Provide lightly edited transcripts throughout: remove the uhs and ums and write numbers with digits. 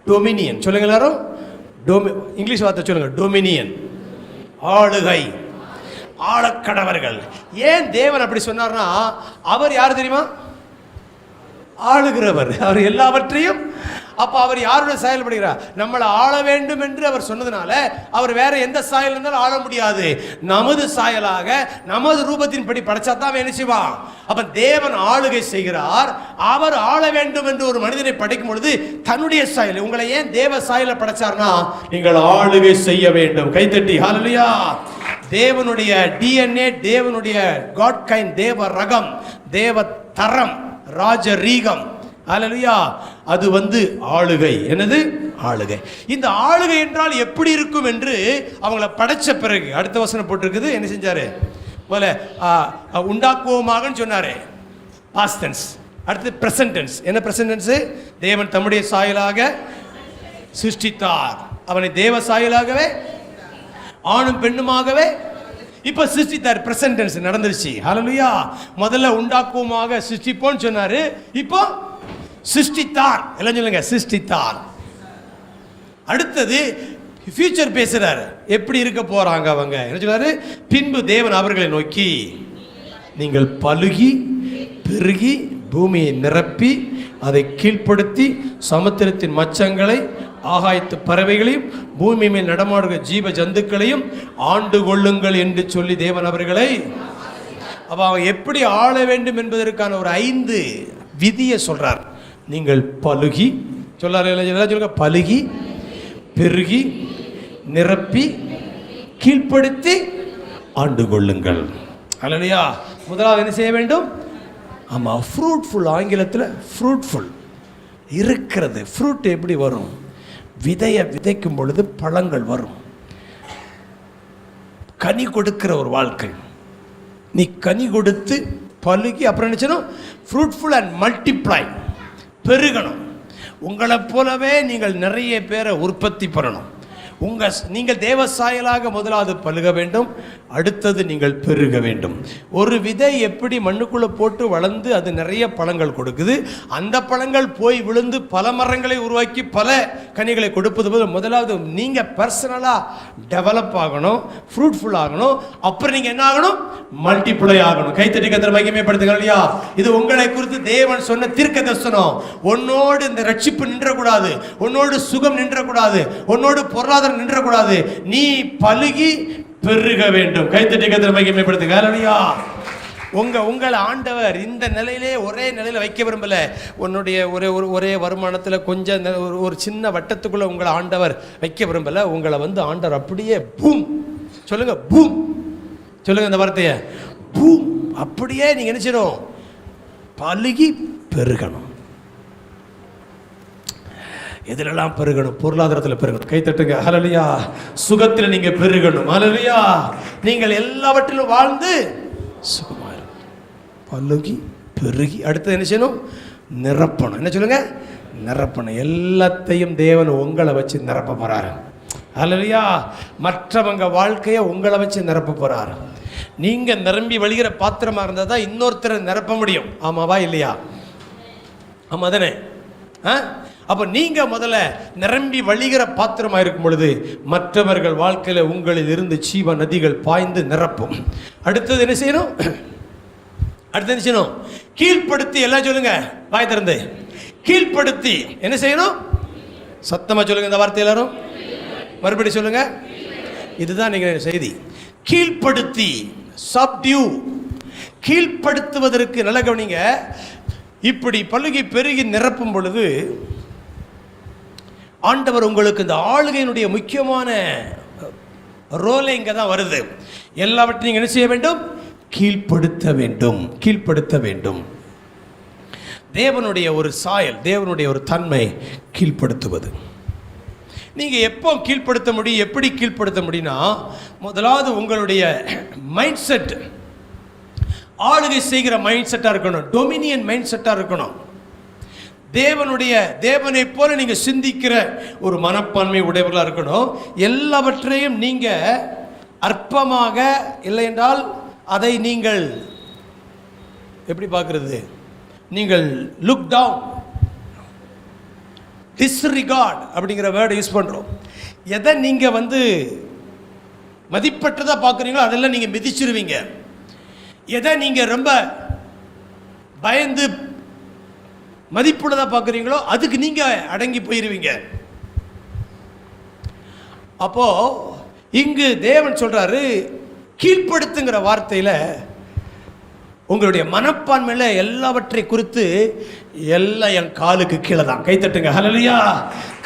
Dominion. சொல்லுங்க எல்லாரும். English வார்த்தை சொல்லுங்க. டொமினியன், ஆளுகை, ஆளக்கடவர்கள். ஏன் தேவன் அப்படி சொன்னார்னா, அவர் யார் தெரியுமா? ஆளுகிறவர். அவர் எல்லாவற்றையும். அப்ப அவர் யாருடைய சாயல் படுகிறார்? நம்மளை ஆள வேண்டும் என்று அவர் சொன்னதுனால அவர் வேற எந்த சாயல் இருந்தாலும் ஆள முடியாது. நமது சாயலாக நமது ரூபத்தின் படி படைச்சா தான் என்ன செய்வான்? அப்ப தேவன் ஆளுகை செய்கிறார். அவர் ஆள வேண்டும் என்று ஒரு மனிதனை படைக்கும் பொழுது தன்னுடைய சாயல். உங்களை ஏன் தேவ சாயல படைச்சார்னா, நீங்கள் ஆளுகை செய்ய வேண்டும். கைத்தட்டி ஹல்லேலூயா. தேவனுடைய டிஎன்ஏ, தேவனுடைய காட் கைண்ட், தேவ ரகம், தேவ தரம், ராஜரீகம். ஹல்லேலூயா. அது ஆளுகை. என்னது? ஆளுகை. இந்த ஆளுகை என்றால் எப்படி இருக்கும் என்று அவங்கள படைச்ச பிறகு அடுத்த வசனம் போட்டிருக்குது. என்ன செஞ்சாரு? போல உண்டாக்குவோமாக சொன்னாரு. Past tense. அடுத்து பிரசன்ட் டென்ஸ். என்ன பிரசன்ட் டென்ஸ்? தேவன் தம்முடைய சாயலாக சிருஷ்டித்தார். அவனை தேவ சாயலாகவே ஆணும் பெண்ணுமாகவே இப்ப சிருஷ்டித்தார். பிரசன்ட் டென்ஸ் நடந்துருச்சு. ஹல்லேலூயா. முதல்ல உண்டாக்குவோமாக சிருஷ்டிப்போன்னு சொன்னாரு. இப்போ சிருஷ்டித்தார். எல்லாம் சொல்லுங்க, சிருஷ்டித்தார். அடுத்தது ஃபியூச்சர் பேசுறாரு. எப்படி இருக்க போறாங்க அவங்க? என்ன சொல்றாரு? பின்பு தேவன் அவர்களை நோக்கி, நீங்கள் பலுகி பெருகி பூமியை நிரப்பி அதை கீழ்ப்படுத்தி சமுத்திரத்தின் மச்சங்களை, ஆகாயத்து பறவைகளையும், பூமி மேல் நடமாடுகிற ஜீவ ஜந்துக்களையும் ஆண்டு கொள்ளுங்கள் என்று சொல்லி தேவன் அவர்களை. அப்ப அவன் எப்படி ஆள வேண்டும் என்பதற்கான ஒரு 5 விதியை சொல்றார். நீங்கள் பலுகி, சொல்லுங்க, பலுகி பெருகி நிரப்பி கீழ்ப்படுத்தி ஆண்டு கொள்ளுங்கள். அல்லேலூயா. முதலாவது என்ன செய்ய வேண்டும்? ஆமா, ஃப்ரூட்ஃபுல். ஆங்கிலத்தில் ஃப்ரூட்ஃபுல் இருக்கிறது. ஃப்ரூட் எப்படி வரும்? விதையை விதைக்கும் பொழுது பழங்கள் வரும். கனி கொடுக்கிற ஒரு வாழ்க்கை. நீ கனி கொடுத்து பலுகி அப்புறம் நினைச்சணும் ஃப்ரூட்ஃபுல் அண்ட் மல்டிப்ளை, பெருகணும். உங்களை போலவே நீங்கள் நிறைய பேரை உற்பத்தி பண்ணணும். நீங்கள் தேவ சாயலாக முதலாவது பழுக வேண்டும். அடுத்தது நீங்கள் பெருக வேண்டும். ஒரு விதை எப்படி மண்ணுக்குள்ள போட்டு வளர்ந்து அது நிறைய பழங்கள் கொடுக்குது, அந்த பழங்கள் போய் விழுந்து பல மரங்களை உருவாக்கி பல கனிகளை கொடுப்பது போது முதலாவது நீங்க பர்சனலா டெவலப் ஆகணும், ஃப்ரூட்ஃபுல் ஆகணும். அப்புறம் நீங்க என்ன ஆகணும்? மல்டிப்ளை ஆகணும். கைத்தட்டி கர்த்தரை மகிமைப்படுத்துங்க. இல்லையா? இது உங்களை குறித்து தேவன் சொன்ன தீர்க்க தரிசனம். உன்னோடு இந்த ரட்சிப்பு நின்றக்கூடாது, உன்னோடு சுகம் நின்றக்கூடாது, உன்னோடு பொருளாதாரம் நின்றக்கூடாது. நீ பலுகி பெருக வேண்டும். கைத்தட்டி கர்த்தரை மகிமைப்படுத்துங்க. ஹல்லேலூயா. உங்களை ஆண்டவர் இந்த நிலையிலே ஒரே நிலையில் வைக்க விரும்பல. உன்னுடைய ஒரே வருமானத்தில் கொஞ்சம் ஒரு சின்ன வட்டத்துக்குள்ள உங்களை ஆண்டவர் வைக்க விரும்பல. உங்களை ஆண்டவர் அப்படியே பூம், சொல்லுங்க, பூம், சொல்லுங்க இந்த வார்த்தையை, பூம். அப்படியே நீங்க என்ன செய்யணும்? பலுகி பெருகணும். எதிலெல்லாம் பெருகணும்? பொருளாதாரத்தில் பெருகணும். கை தட்டுங்க. ஹல்லேலூயா. சுகத்தில் நீங்க பெருகணும். ஹல்லேலூயா. நீங்கள் எல்லாவற்றிலும் வாழ்ந்து சுகமாயிரும். பலுகி பெருகி அடுத்து என்ன செய்யணும்? நிரப்பணும். என்ன சொல்லுங்க? நிரப்பணும். எல்லாத்தையும் தேவன் உங்களை வச்சு நிரப்ப போறாரு. ஹல்லேலூயா. மற்றவங்க வாழ்க்கையை உங்களை வச்சு நிரப்ப போறாரு. நீங்க நிரம்பி வழிகிற பாத்திரமா இருந்தால் தான் இன்னொருத்தரை நிரப்ப முடியும். ஆமாவா இல்லையா? ஆமா தானே? அப்ப நீங்க முதல்ல நிரம்பி வழிகிற பாத்திரமா இருக்கும் பொழுது மற்றவர்கள் வாழ்க்கையில உங்களில் இருந்து ஜீவ நதிகள் பாய்ந்து நிரப்பும். அடுத்தது என்ன செய்யணும்? அடுத்து என்ன செய்யணும்? கீழ்ப்படுத்தி. எல்லாம் சொல்லுங்க, வாய் திறந்து. கீழ்ப்படுத்தி என்ன செய்யணும்? சத்தமா சொல்லுங்க இந்த வார்த்தை எல்லாரும். மறுபடி சொல்லுங்க. இதுதான் நீங்க செய்தி. கீழ்ப்படுத்தி, சப்டியூ. கீழ்ப்படுத்துவதற்கு நல்ல கவனிங்க. இப்படி பலுகி பெருகி நிரப்பும் பொழுது ஆண்டவர் உங்களுக்கு இந்த ஆளுகையினுடைய முக்கியமான ரோலை இங்க தான் வருது. எல்லாவற்றையும் நீங்க என்ன செய்ய வேண்டும்? கீழ்ப்படுத்த வேண்டும். கீழ்ப்படுத்த வேண்டும். தேவனுடைய ஒரு சாயல், தேவனுடைய ஒரு தன்மை கீழ்ப்படுத்துவது. நீங்க எப்போ கீழ்ப்படுத்த முடியும்? எப்படி கீழ்ப்படுத்த முடியும்னா, முதலாவது உங்களுடைய மைண்ட் செட் ஆளுகை செய்கிற மைண்ட் செட்டா இருக்கணும். டொமினியன் மைண்ட் செட்டா இருக்கணும். தேவனை போல நீங்க சிந்திக்கிற ஒரு மனப்பான்மை உடையவர்களா இருக்கணும். எல்லாவற்றையும் நீங்க அற்பமாக, இல்லை என்றால் அதை நீங்கள் எப்படி பார்க்கிறது? நீங்கள் லுக் டவுன். டிஸ்ரிகார்ட் அப்படிங்கிற வேர்டை யூஸ் பண்ணுறோம். எதை நீங்கள் மதிப்பற்றதாக பார்க்குறீங்களோ அதெல்லாம் நீங்கள் மிதிச்சிருவீங்க. எதை நீங்கள் ரொம்ப பயந்து மதிப்புள்ளதாக பார்க்குறீங்களோ அதுக்கு நீங்கள் அடங்கி போயிடுவீங்க. அப்போது இங்கு தேவன் சொல்கிறாரு, கீழ்ப்படுத்துங்கிற வார்த்தையில் உங்களுடைய மனப்பான்மையில் எல்லாவற்றை குறித்து எல்லாம் என் காலுக்கு கீழே தான். கைத்தட்டுங்க, ஹல்லேலூயா.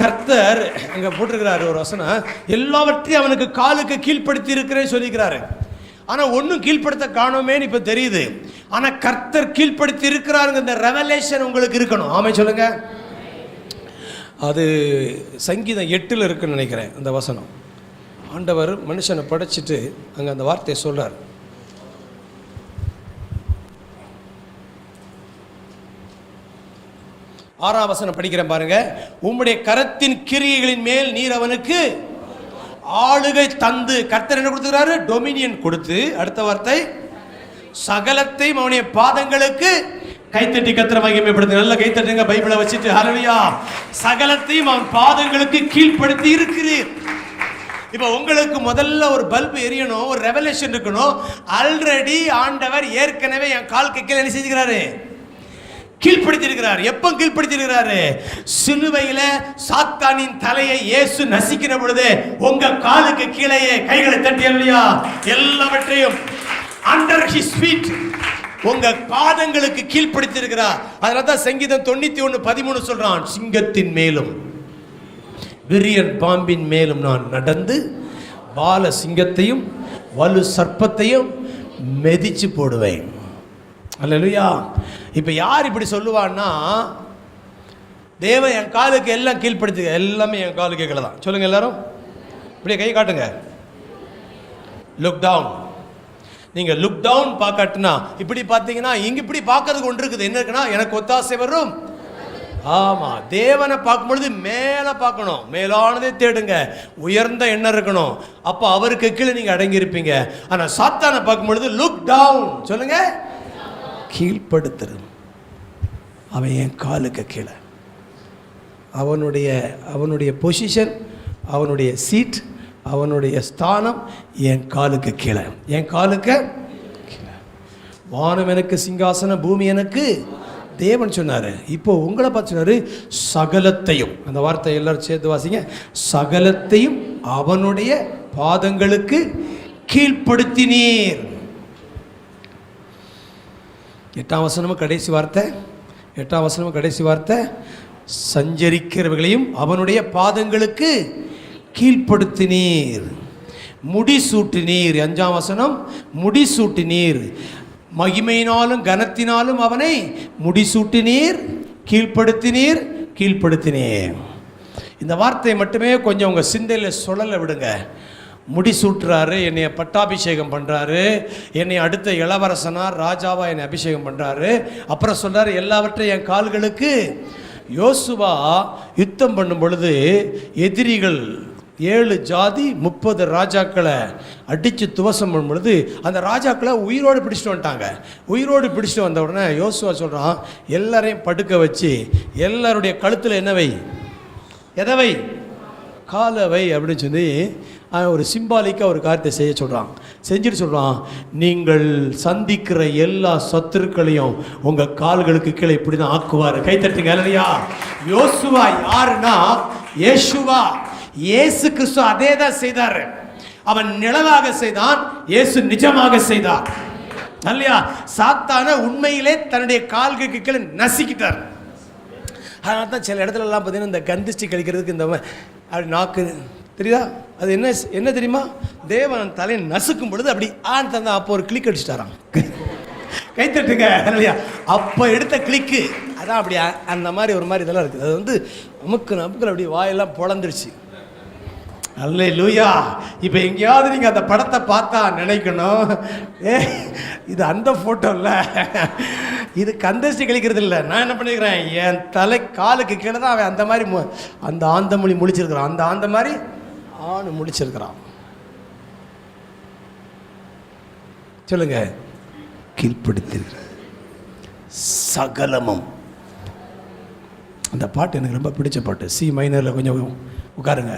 கர்த்தர் அங்கே போட்டிருக்கிறாரு ஒரு வசனம், எல்லாவற்றையும் அவனுக்கு காலுக்கு கீழ்ப்படுத்தி இருக்கிறேன்னு சொல்லிக்கிறாரு. ஆனால் ஒன்றும் கீழ்ப்படுத்த காணோமேன்னு இப்போ தெரியுது. ஆனால் கர்த்தர் கீழ்ப்படுத்தி இருக்கிறாருங்க, இந்த ரெவலேஷன் உங்களுக்கு இருக்கணும். ஆமென் சொல்லுங்க. அது சங்கீதம் 8 இருக்குன்னு நினைக்கிறேன் அந்த வசனம். ஆண்டவர் மனுஷனை படைச்சிட்டு அங்கே அந்த வார்த்தையை சொல்றார். ஆறாம் வசனம் படிக்கிறேன் பாருங்க. உம்முடைய கரத்தின் கிரியைகளின் மேல் நீர் அவனுக்கு ஆளுகை தந்து. கர்த்தர் என்ன கொடுத்துக்கிறாரு? டொமினியன் கொடுத்து, அடுத்த வார்த்தை சகலத்தையும் அவனுடைய பாதங்களுக்கு கைத்தட்டி கர்த்தரை மகிமைப்படுத்து. நல்ல கைத்தட்டுங்க பைபிளை வச்சுட்டு. ஹல்லேலூயா. சகலத்தையும் அவன் பாதங்களுக்கு கீழ்ப்படுத்தி இருக்கிறீர். இப்போ உங்களுக்கு முதல்ல ஒரு பல்பு எரியணும், ஒரு ரெவலேஷன் இருக்கணும். ஆல்ரெடி ஆண்டவர் ஏற்கனவே என் காலுக்கு கீழே என்ன செஞ்சுக்கிறாரு? கீழ்ப்படுத்தி இருக்கிறார். எப்போ கீழ்ப்படுத்தி இருக்கிறாரு? சிலுவையில சாத்தானின் தலையை இயேசு நசிக்கிற பொழுது உங்க காலுக்கு கீழே கைகளை தட்டி இல்லையா, எல்லாவற்றையும் அண்டர் ஹிஸ் ஃபீட் உங்க பாதங்களுக்கு கீழ்ப்படுத்தி இருக்கிறார். அதனால தான் சங்கீதம் 91:13 சொல்றான், சிங்கத்தின் மேலும் விரியன் பாம்பின் மேலும் நான் நடந்து பால சிங்கத்தையும் வலு சர்ப்பத்தையும் மெதிச்சு போடுவேன். அல்லேலூயா. இப்போ யார் இப்படி சொல்லுவான்னா, தேவன் என் காலுக்கு எல்லாம் கீழ்ப்படுத்து, எல்லாமே என் காலுக்கு கீழே தான். சொல்லுங்க எல்லாரும், இப்படியே கை காட்டுங்க. Look down. நீங்க லுக் டவுன் பார்க்கட்டுனா இப்படி பார்த்தீங்கன்னா இங்க இப்படி பார்க்கறதுக்கு ஒன்று இருக்குது. என்ன இருக்குன்னா, எனக்கு ஒத்தாசை வரும். ஆமா, தேவனை பார்க்கும் பொழுது மேலே பார்க்கணும், மேலானதை தேடுங்க, உயர்ந்த எண்ணம் இருக்கணும். அப்போ அவருக்கு கீழே நீங்க அடங்கி இருப்பீங்க. ஆனா சாத்தானை பார்க்கும் பொழுது லுக் டவுன். சொல்லுங்க, கீழ்ப்படுத்துறது. அவன் என் காலுக்கு கீழே, அவனுடைய பொசிஷன், அவனுடைய சீட், அவனுடைய ஸ்தானம் என் காலுக்கு கீழே, என் காலுக்கு கீழே. வானம் எனக்கு சிங்காசனம், பூமி எனக்கு தேவன் சொன்னார். இப்போ உங்களை பார்த்து சொன்னார், சகலத்தையும். அந்த வார்த்தை எல்லாரும் சேர்த்து வாசிங்க. சகலத்தையும் அவனுடைய பாதங்களுக்கு கீழ்ப்படுத்தினீர். 8ஆம் வசனமும் கடைசி வார்த்தை, 8ஆம் வசனமும் கடைசி வார்த்தை, சஞ்சரிக்கிறவர்களையும் அவனுடைய பாதங்களுக்கு கீழ்ப்படுத்தினீர், முடிசூட்டினீர். 5ஆம் வசனம், முடிசூட்டினீர். மகிமையினாலும் கனத்தினாலும் அவனை முடிசூட்டினீர், கீழ்ப்படுத்தினீர், கீழ்ப்படுத்தினீர். இந்த வார்த்தையை மட்டுமே கொஞ்சம் உங்கள் சிந்தையில் சுழல விடுங்க. முடிசூட்டுறாரு, என்னை பட்டாபிஷேகம் பண்ணுறாரு, என்னை அடுத்த இளவரசனா ராஜாவா என்னை அபிஷேகம் பண்ணுறாரு. அப்புறம் சொல்கிறாரு, எல்லாவற்றையும் என் கால்களுக்கு. யோசுவா யுத்தம் பண்ணும் பொழுது எதிரிகள் 7 ஜாதி 30 ராஜாக்களை அடித்து துவசம் பண்ணும் பொழுது அந்த ராஜாக்களை உயிரோடு பிடிச்சிட்டு வந்துட்டாங்க. உயிரோடு பிடிச்சிட்டு வந்த உடனே யோசுவா சொல்கிறான், எல்லாரையும் படுக்க வச்சு எல்லாருடைய கழுத்தில் என்னவை, எதவை, காலவை அப்படின்னு சொல்லி ஒரு சிம்பாலிக்காக ஒரு காரியத்தை செய்ய சொல்கிறான். செஞ்சுட்டு சொல்கிறான், நீங்கள் சந்திக்கிற எல்லா சத்துருக்களையும் உங்கள் கால்களுக்கு கீழே இப்படி தான் ஆக்குவார். கைத்தட்டுங்க இல்லையா. யோசுவா யாருன்னா இயேசுவா, இயேசு கிறிஸ்து அதே தான் செய்தார். அவன் நிழலாக செய்தான், இயேசு நிஜமாக செய்தார். இல்லையா. சாத்தான உண்மையிலே தன்னுடைய கால்களுக்கு கீழே நசிக்கிட்டார். அதனால தான் சில இடத்துலலாம் பார்த்தீங்கன்னா இந்த கந்திஷ்டி கழிக்கிறதுக்கு இந்த அப்படி நாக்கு தெரியுதா, அது என்ன தெரியுமா, தேவன் தலையை நசுக்கும் பொழுது அப்படி ஆன் தந்தா அப்போ ஒரு கிளிக் அடிச்சுட்டாராம். கைத்தட்டுங்க இல்லையா. அப்போ எடுத்த கிளிக்கு அதான் அப்படி அந்த மாதிரி ஒரு மாதிரி இதெல்லாம் இருக்குது. அது நமக்கு அப்படி வாயெல்லாம் பொழந்துருச்சு. அல்லேலூயா. இப்போ எங்கேயாவது நீங்கள் அந்த படத்தை பார்த்தா நினைக்கணும், இது அந்த ஃபோட்டோ இல்லை, இது கந்தஷ்டி கழிக்கிறது இல்லை. நான் என்ன பண்ணிக்கிறேன், என் தலை காலுக்கு கீழே தான் அவன் அந்த மாதிரி அந்த ஆந்த மொழி முடிச்சிருக்கிறான், அந்த ஆந்த மாதிரி ஆணு முடிச்சிருக்கிறான். சொல்லுங்க, கீழ்ப்படுத்திருக்கிற சகலமும். அந்த பாட்டு எனக்கு ரொம்ப பிடிச்ச பாட்டு. சி மைனரில் கொஞ்சம் உட்காருங்க.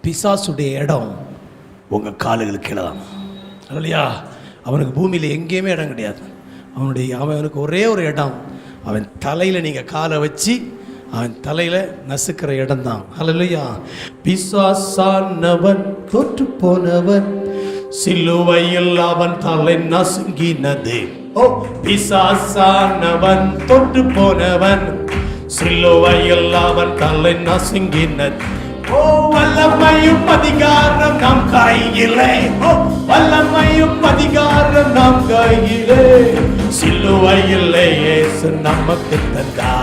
பிசாசுடைய இடம் உங்கள் காலுகளுக்கு கீழே தான் இல்லையா? அவனுக்கு பூமியில் எங்கேயுமே இடம் கிடையாது. அவனுக்கு ஒரே ஒரு இடம், அவன் தலையில் நீங்கள் காலை வச்சு அவன் தலையில் நசுக்கிற இடம் தான். அல்லையா? பிசாசானவன் தோற்று போனவன், சிலுவையில் அவன் தலை நசுங்கினது. ஓ, பிசாசானவன் தோற்று போனவன், சிலுவையில் அவன் தலை நசுங்கினது. ஓ, வல்லமையும் அதிகாரம் நம் கையிலே. ஓ, வல்லமையும் அதிகாரம் நம் கையிலே. சிலுவையில் இயேசு நமக்கு தந்தா,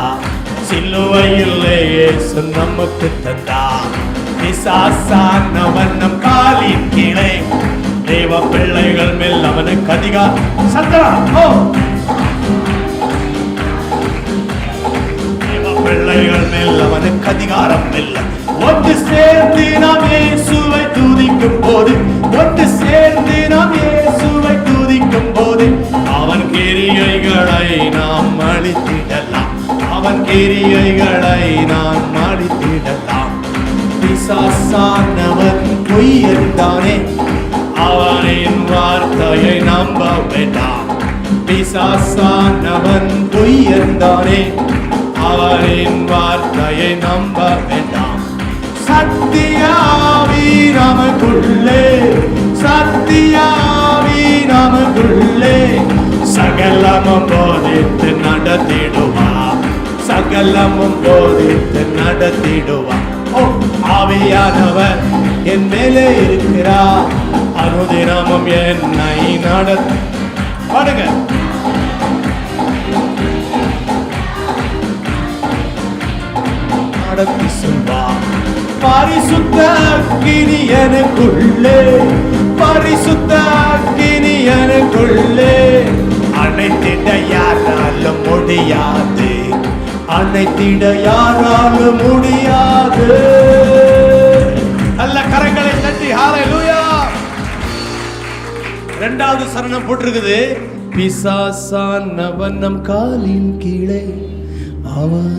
சிலுவையில் இயேசு நமக்கு தந்தா. பிசாசானவன் நம் காலின் கீழே, தேவ பிள்ளைகள் மேல் அவனுக்கு அதிகாரம். சத்தமா ஓ, தேவ பிள்ளைகள் மேல் அவனுக்கு அதிகாரம் இல்லை. ஒன்று சேர்ந்து நாம் இயேசுவை துதிக்கும் போது, ஒன்று சேர்ந்து நாம் இயேசுவை துதிக்கும் போது, அவன் கிரியைகளை நாம் அழித்திடலாம், அவன் கிரியைகளை நாம் அழித்திடலாம். பிசாசானவன் பொய்யன்தானே, அவனின் வார்த்தையை நம்ப வேண்டாம். பிசாசானவன் பொய்யன்தானே, அவனின் வார்த்தையை நம்ப வேண்டாம். சத்தியாவி நமக்குள்ளே, சத்தியாவி நமக்குள்ளே, சகலமும் போதித்து நடத்திடுவா, சகலமும் போதித்து நடத்திடுவா. ஓ, ஆவியானவர் என் மேலே இருக்கிறார், அனுதினமும் என்னை நடத்தி பாடுங்க. நடத்தி சொல்வா. பரிசுத்த அக்கினி எனக்குள்ளே, பரிசுத்த அக்கினி எனக்குள்ளே, அணைத்திட யாராலும் முடியாது, அணைத்திட யாராலும் முடியாது. நல்ல கரங்களை தட்டி ஹல்லேலூயா. இரண்டாவது சரணம் போட்டிருக்குது. பிசாசானவன் நம் காலின் கீழே, அவன்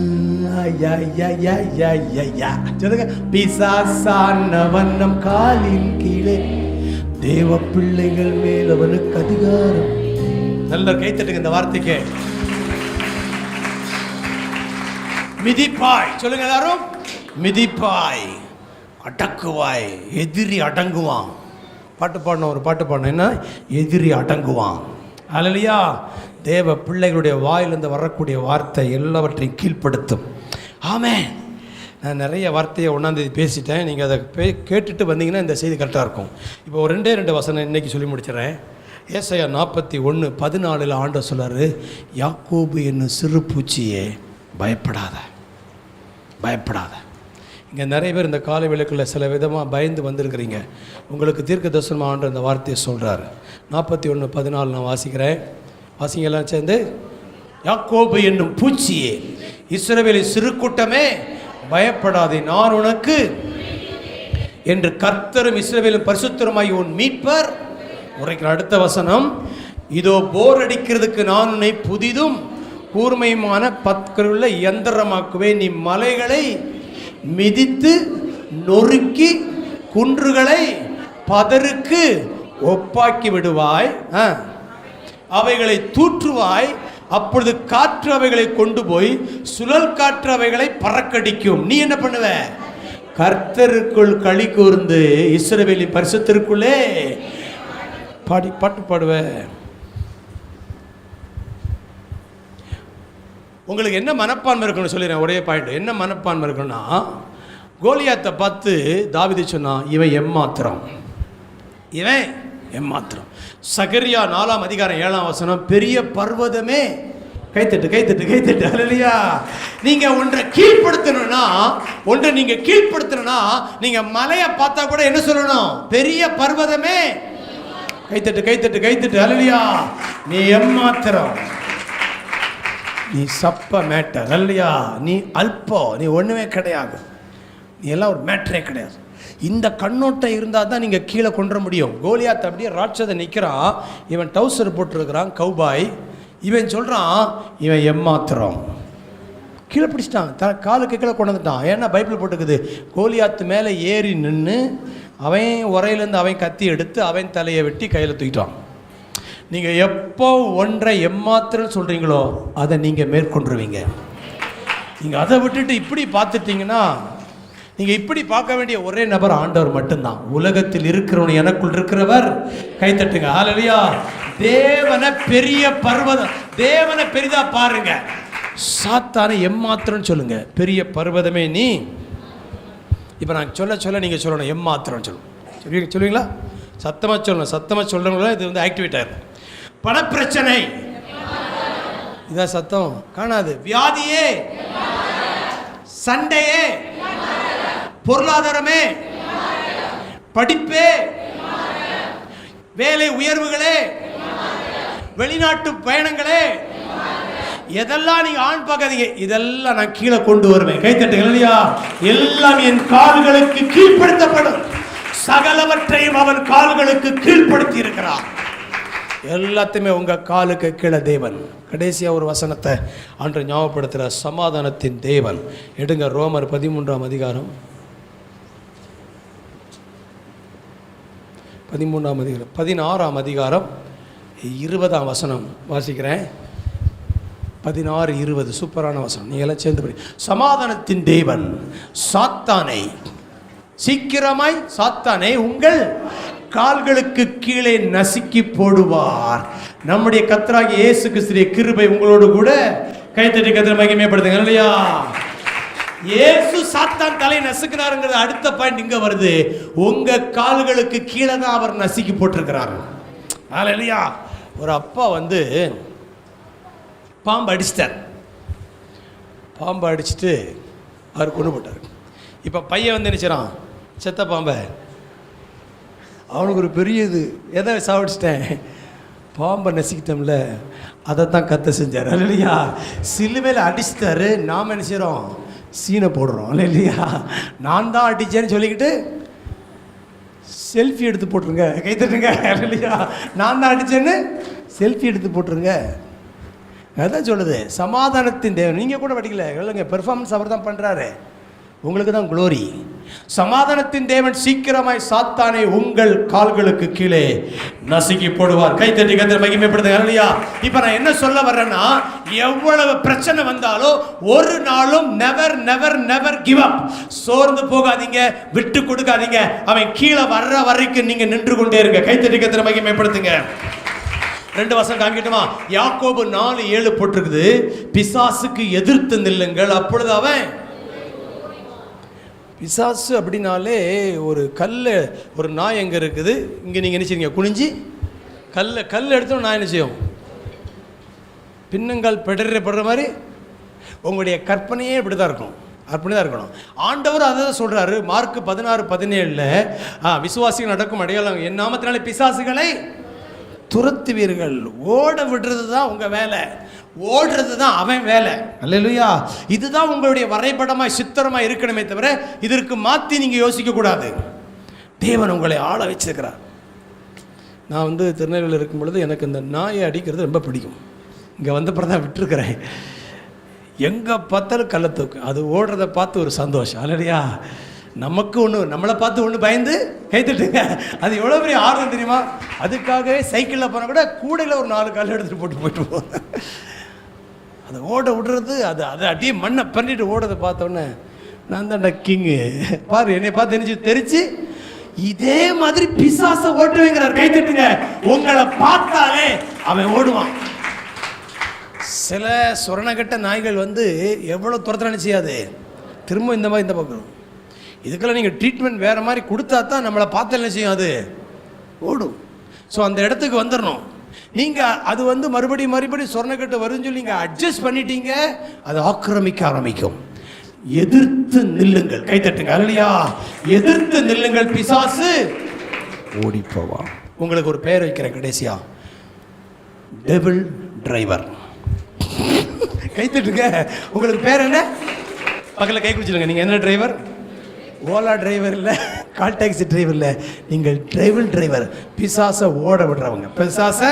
பிசாசானவன் நம் காலின் கீழே, தேவ பிள்ளைகள் மேல் அவனுக்கு அதிகாரம். நல்ல கைத்தட்டுங்க இந்த வார்த்தைக்கு. மிதிப்பாய் சொல்லுங்க எல்லாரும். மிதிப்பாய், அடக்குவாய், எதிரி அடங்குவான். பாட்டு பாடணும், ஒரு பாட்டு பாடணும். என்ன? எதிரி அடங்குவான். அல்லேலூயா. தேவ பிள்ளைகளுடைய வாயிலிருந்து வரக்கூடிய வார்த்தை எல்லாவற்றையும் கீழ்ப்படுத்தும். ஆமென். நான் நிறைய வார்த்தையை ஒன்றாந்தேதி பேசிட்டேன். நீங்கள் அதை கேட்டுட்டு வந்தீங்கன்னா இந்த செய்தி கரெக்டாக இருக்கும். இப்போ ஒரு ரெண்டு வசனம் இன்றைக்கி சொல்லி முடிச்சிடறேன். ஏசாயா 41:14 ஆண்டவர் சொல்றாரு, யாக்கோபு என்னும் சிறு பூச்சியே பயப்படாத, பயப்படாத. இங்கே நிறைய பேர் இந்த காலை விளக்கில் சில விதமாக பயந்து வந்திருக்கிறீங்க. உங்களுக்கு தீர்க்க தரிசனமாக ஆண்டவர் இந்த வார்த்தையை சொல்கிறார். 41:14 நான் வாசிக்கிறேன். வாசிங்கெல்லாம் சேர்ந்து. யாக்கோபு என்னும் பூச்சியே, இஸ்ரவேலின் சிறு கூட்டமே பயப்படாதே, நான் உனக்கு என்று கர்த்தரும் இஸ்ரவேலும் பரிசுத்தருமாய் உன் மீட்பர் உரைக்கிற. அடுத்த வசனம், இதோ போர் அடிக்கிறதுக்கு நான் உன்னை புதிதும் கூர்மையுமான பற்களுள்ள இயந்திரமாக்குவேன். நீ மலைகளை மிதித்து நொறுக்கி குன்றுகளை பதருக்கு ஒப்பாக்கி விடுவாய், அவைகளை தூற்றுவாய். அப்பொழுது காற்று அவைகளை கொண்டு போய் சுழல் காற்று அவைகளை பறக்கடிக்கும். நீ என்ன பண்ணுவ? கர்த்தருக்குள் களி கூர்ந்து இஸ்ரவேலின் பரிசுத்தருக்குள்ளே பாட்டு பாடுவ. உங்களுக்கு என்ன மனப்பான்மை இருக்கணும்னு சொல்லிடுறேன். ஒரே பாயிண்ட். என்ன மனப்பான்மை இருக்கணும்னா, கோலியாத்தை பார்த்து தாவீது சொன்னான், இவன் எம்மாத்திரம், இவன் எம்மாத்திரம். சகரியா 4:7 பெரிய பர்வதமே, கைத்தட்டு கைத்தட்டு கைத்தட்டு அல்லேலூயா. நீங்க ஒன்றை கீழ்ப்படுத்தணும்னா, ஒன்றை நீங்க கீழ்ப்படுத்தணும்னா, நீங்க மலையை பார்த்தா கூட என்ன சொல்லணும்? பெரிய பர்வதமே, கைத்தட்டு கைத்தட்டு கைத்தட்டு அல்லேலூயா. நீ எம்மாத்திரம், நீ சப்ப மேட்டர் அல்லையா, நீ அல்போ, நீ ஒன்றுமே கிடையாது, நீ எல்லாம் ஒரு மேட்டரே கிடையாது. இந்த கண்ணோட்டம் இருந்தால் தான் நீங்கள் கீழே கொண்டு முடியும். கோலியாத் அப்படியே ராட்சதை நிற்கிறான். இவன் டவுசர் போட்டிருக்கிறான், கௌபாய். இவன் சொல்கிறான், இவன் எம்மாத்திரம், கீழே பிடிச்சிட்டான், காலுக்கு கீழே கொண்டு வந்துட்டான். ஏன்னா பைபிள் போட்டுக்குது, கோலியாத்து மேலே ஏறி நின்று அவன் உரையிலேருந்து அவன் கத்தி எடுத்து அவன் தலையை வெட்டி கையில் தூக்கிட்டான். நீங்கள் எப்போ ஒன்றை எம்மாத்திரம் சொல்கிறீங்களோ அதை நீங்கள் மேற்கொண்டுருவீங்க. நீங்கள் அதை விட்டுட்டு இப்படி பார்த்துட்டீங்கன்னா, நீங்கள் இப்படி பார்க்க வேண்டிய ஒரே நபர் ஆண்டவர் மட்டும்தான். உலகத்தில் இருக்கிறவன் எனக்குள் இருக்கிறவர். கைத்தட்டுங்க, ஹல்லேலூயா. தேவனை பெரிய பர்வதம், தேவனை பெரிதா பாருங்க, சாத்தானை எம்மாத்திரம் சொல்லுங்க. பெரிய பர்வதமே நீ. இப்போ நான் சொல்ல நீங்கள் சொல்லணும், எம்மாத்திரம் சொல்லணும். சொல்லுவீங்களா? சத்தமாக சொல்லணும். சத்தமாக சொல்கிறவங்கள இது வந்து ஆக்டிவேட் ஆகிடும். பணப்பிரச்சனை, இதான் சத்தம் காணாது. வியாதியே, சண்டையே, பொருளாதாரமே, படிப்பே, வேலை உயர்வுகளே, வெளிநாட்டு பயணங்களே, எதெல்லாம் நீங்க ஆண் பார்க்காதீங்க, இதெல்லாம் நான் கீழே கொண்டு வருவேன். கைத்தட்டுங்க, இல்லையா? எல்லாம் என் கால்களுக்கு கீழ்ப்படுத்தப்படும். சகலவற்றையும் அவன் கால்களுக்கு கீழ்ப்படுத்தி இருக்கிறார். எல்லாத்தையுமே உங்க காலுக்கு கீழே தேவன். கடைசியா ஒரு வசனத்தை அன்று ஞாபகப்படுத்துகிற சமாதானத்தின் தேவன் எடுங்க. ரோமர் 13ஆம் அதிகாரம் 16ஆம் அதிகாரம் 20ஆம் வசனம் வாசிக்கிறேன். 16-20 சூப்பரான வசனம், நீங்க எல்லாம் சேர்ந்து படி. சமாதானத்தின் தேவன் சாத்தானை சீக்கிரமாய் சாத்தானை உங்கள் கால்களுக்கு கீழே நசுக்கி போடுவார். நம்முடைய கர்த்தராகிய இயேசு கிறிஸ்துவின் கிருபை உங்களோடு கூட. கைத்தட்டி கர்த்தரை மகிமைப்படுத்துங்க, இல்லையா? இயேசு சாத்தான் தலை நசுக்கிறாருங்கிறது அடுத்த பாயிண்ட் இங்க வருது. உங்க கால்களுக்கு கீழே தான் அவர் நசுக்கி போட்டிருக்கிறார். இல்லையா? ஒரு அப்பா வந்து பாம்பு அடிச்சிட்டார். பாம்பு அடிச்சுட்டு அவர் கொண்டு போட்டார். இப்போ பையன் வந்து நினைச்சான், செத்த பாம்பை, அவனுக்கு ஒரு பெரிய இது, எதை சாப்பிடிச்சிட்டேன், பாம்பை நசிக்கிட்டோம்ல, அதை தான் கத்த செஞ்சார். இல்லையா? சிலுவையில் அடிச்சிட்டாரு. நாம் என்ன செய்கிறோம்? சீனை போடுறோம். இல்லையா? நான் தான் அடித்தேன்னு சொல்லிக்கிட்டு செல்ஃபி எடுத்து போட்டுருங்க. கைத்தட்டுங்க, இல்லையா? நான் தான் அடித்தேன்னு செல்ஃபி எடுத்து போட்டுருங்க. அதான் சொல்லுது சமாதானத்தின் தேவன். நீங்கள் கூட படிக்கல இல்லைங்க, பெர்ஃபார்மன்ஸ் அவர் தான் பண்ணுறாரு, உங்களுக்கு தான் குளோரி. சமாதானத்தின் தேவன் சீக்கிரமாய் சாத்தானை உங்கள் கால்களுக்கு கீழே நசுக்கி போடுவார். கைத்தட்டி கர்த்தரை மகிமைப்படுத்துங்க, இல்லையா? இப்போ நான் என்ன சொல்ல வர்றேன்னா, எவ்வளவு பிரச்சனை வந்தாலும் ஒரு நாளும் never never never give up. சோர்ந்து போகாதீங்க, விட்டு கொடுக்காதீங்க. அவன் கீழே வர்ற வரைக்கும் நீங்க நின்று கொண்டே இருங்க. கைத்தட்டி கர்த்தரை மகிமைப்படுத்துங்க. 2 வசனம் காமிக்கட்டுமா? யாக்கோபு 4:7 போட்டிருக்குது, பிசாசுக்கு எதிர்த்து நில்லுங்கள், அப்பொழுது அவன். பிசாசு அப்படின்னாலே ஒரு கல், ஒரு நாய் எங்கே இருக்குது, இங்கே நீங்கள் என்ன செய்யுங்க, குனிஞ்சி கல் எடுத்தோம் நாய் என்ன செய்யும், பின்னங்கால் படுற மாதிரி. உங்களுடைய கற்பனையே இப்படி தான் இருக்கும், அப்படி தான் இருக்கணும். ஆண்டவர் அதை தான் சொல்கிறாரு. மார்க் 16:17 விசுவாசிகள் நடக்கும் அடையாளம், என் நாமத்தினாலே பிசாசுகளை துரத்துவீர்கள். ஓட விடுறது தான் உங்கள் வேலை, ஓடுறது தான் அவன் வேலை. அல்லேலூயா. இதுதான் உங்களுடைய வரைபடமாய் சித்திரமாய் இருக்கணுமே தவிர இதற்கு மாற்றி நீங்கள் யோசிக்கக்கூடாது. தேவன் உங்களை ஆள வச்சிருக்கிறார். நான் வந்து திருநெல்வேலியில் இருக்கும் பொழுது எனக்கு இந்த நாயை அடிக்கிறது ரொம்ப பிடிக்கும். இங்கே வந்தப்பறம் தான் விட்டுருக்கிறேன். எங்கே பார்த்தாலும் கள்ளத்தூக்கு, அது ஓடுறதை பார்த்து ஒரு சந்தோஷம். அல்லையா? நமக்கு ஒன்று, நம்மளை பார்த்து ஒன்று பயந்து கைத்தட்டுங்க. அது எவ்வளோ பெரிய ஆர்வம் தெரியுமா? அதுக்காகவே சைக்கிளில் போனால் கூட கூடையில் ஒரு 4 கால் எடுத்துகிட்டு போயிட்டு போவேன். அதை ஓட விடுறது, அதை அப்படியே மண்ணை பண்ணிட்டு ஓடுறதை பார்த்தோன்னே நான் தான் கிங்கு பாரு, என்னை பார்த்து தெரிச்சு இதே மாதிரி பிசாசை ஓட்டுவேங்கிறார். கைத்தட்டுங்க. உங்களை பார்த்தாலே அவன் ஓடுவான். சில சுரணகட்ட நாய்கள் வந்து எவ்வளோ துரத்துறான்னு செய்யாது, திரும்ப இந்த மாதிரி இந்த பக்கம். இதுக்கெல்லாம் நீங்கள் ட்ரீட்மெண்ட் வேறு மாதிரி கொடுத்தா தான் நம்மளை பார்த்து என்ன செய்யும், அது ஓடும். ஸோ அந்த இடத்துக்கு வந்துடணும். நீங்கள் அது வந்து மறுபடியும் சொர்ணக்கட்டு வருன்னு சொல்லி நீங்கள் அட்ஜஸ்ட் பண்ணிட்டீங்க, அது ஆக்கிரமிக்க ஆரம்பிக்கும். எதிர்த்து நில்லுங்கள். கைத்தட்டுங்க, இல்லையா? எதிர்த்து நில்லுங்கள், பிசாசு ஓடி போவான். உங்களுக்கு ஒரு பேர் வைக்கிறேன் கடைசியா, டெவில் டிரைவர். கைத்தட்டுங்க. உங்களுக்கு பேர் என்ன? பக்கத்தில் கை குடிச்சிடுங்க. நீங்கள் என்ன டிரைவர்? ஓலா டிரைவர் இல்லை, கால் டாக்ஸி டிரைவர் இல்லை, நீங்கள் டிரைவர். பிசாசை ஓட விடுறவங்க, பிசாசை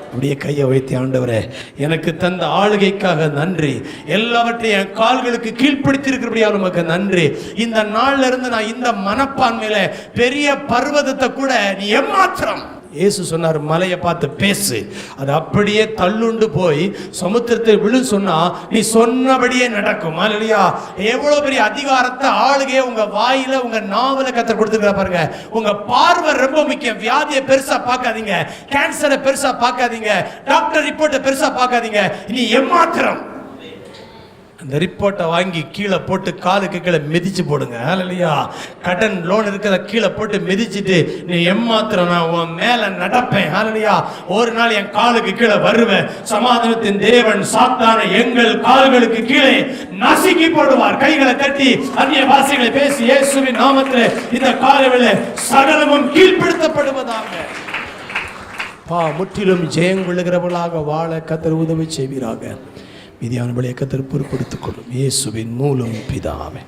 அப்படியே கையை வைத்து, ஆண்டவரே எனக்கு தந்த ஆளுகைக்காக நன்றி, எல்லாவற்றையும் என் கால்களுக்கு கீழ்ப்படுத்தியிருக்கிறபடியா நமக்கு நன்றி. இந்த நாள்ல இருந்து நான் இந்த மனப்பான்மையில பெரிய பர்வதத்தை கூட நீ ஏமாத்திரம். இயேசு சொன்னார், மலையை பார்த்து பேசு, அது அப்படியே தள்ளுண்டு போய் சமுத்திரத்தை விழு சொன்னா நீ சொன்னபடியே நடக்கும். அல்லேலூயா. எவ்வளவு பெரிய அதிகாரத்தை ஆளுகையை உங்க வாயில உங்க நாவல கர்த்தர் கொடுத்துருக்கா பாருங்க. உங்க பார்வை ரொம்ப முக்கியம். வியாதியை பெருசா பார்க்காதீங்க, கேன்சரை பெருசா பார்க்காதீங்க, டாக்டர் ரிப்போர்ட்டை பெருசா பார்க்காதீங்க. நீ ஏமாத்திரம். அந்த ரிப்போர்ட்டை வாங்கி கீழே போட்டு காலுக்கு கீழே மிதிச்சு போடுங்க. அல்லேலூயா. கடன் லோன் இருக்கிறத கீழே போட்டு மிதிச்சுட்டு நீ ஏமாத்திரம், நான் உன் மேல நடப்பேன். அல்லேலூயா. ஒரு நாள் என் காலுக்கு கீழே வருவேன். சமாதானத்தின் தேவன் சாத்தானை எங்கள் கால்களுக்கு கீழே நசுக்கி போடுவார். கைகளை தட்டி அந்நிய பாஷைகளை பேசி இயேசுவின் நாமத்தில் இந்த காலவேளை சகலமும் கீழ்ப்படுத்தப்படுவதாக. முற்றிலும் ஜெயம் கொள்ளுகிறவர்களாக வாழ கர்த்தர் உதவி செய்வீராக. மீதியான கர்த்தர் பொறுப்படுத்திக் கொள்ளும். இயேசுவின் மூலம் பிதாவே.